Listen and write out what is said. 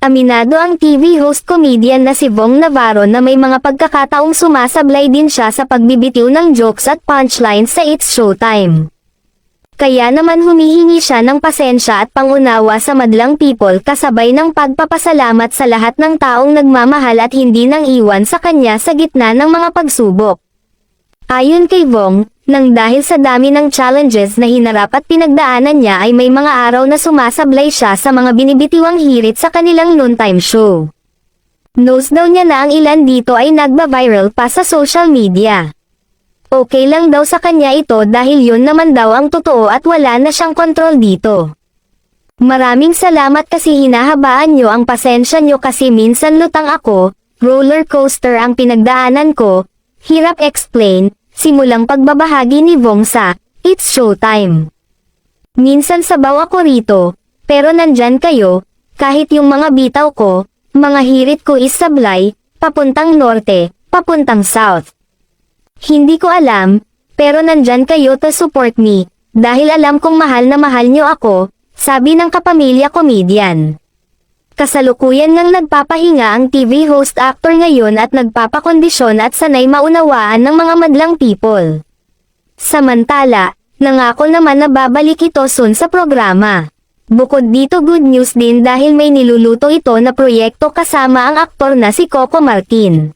Aminado ang TV host comedian na si Vong Navarro na may mga pagkakataong sumasablay din siya sa pagbibitiw ng jokes at punchlines sa It's Showtime. Kaya naman humihingi siya ng pasensya at pangunawa sa madlang people kasabay ng pagpapasalamat sa lahat ng taong nagmamahal at hindi nang iwan sa kanya sa gitna ng mga pagsubok. Ayon kay Vong, nang dahil sa dami ng challenges na hinarap at pinagdaanan niya ay may mga araw na sumasablay siya sa mga binibitiwang hirit sa kanilang noontime show. Knows daw niya na ang ilan dito ay nagba-viral pa sa social media. Okay lang daw sa kanya ito dahil yun naman daw ang totoo at wala na siyang kontrol dito. Maraming salamat kasi hinahabaan nyo ang pasensya nyo kasi minsan lutang ako, roller coaster ang pinagdaanan ko, hirap explain, simulang pagbabahagi ni Vong sa It's Showtime. Minsan sabaw ako rito, pero nandyan kayo, kahit yung mga bitaw ko, mga hirit ko is sablay, papuntang norte, papuntang south. Hindi ko alam, pero nandyan kayo to support me, dahil alam kong mahal na mahal nyo ako, sabi ng kapamilya comedian. Kasalukuyan ngang nagpapahinga ang TV host actor ngayon at nagpapakondisyon at sanay maunawaan ng mga madlang people. Samantala, nangako naman na babalik ito soon sa programa. Bukod dito good news din dahil may niluluto ito na proyekto kasama ang aktor na si Coco Martin.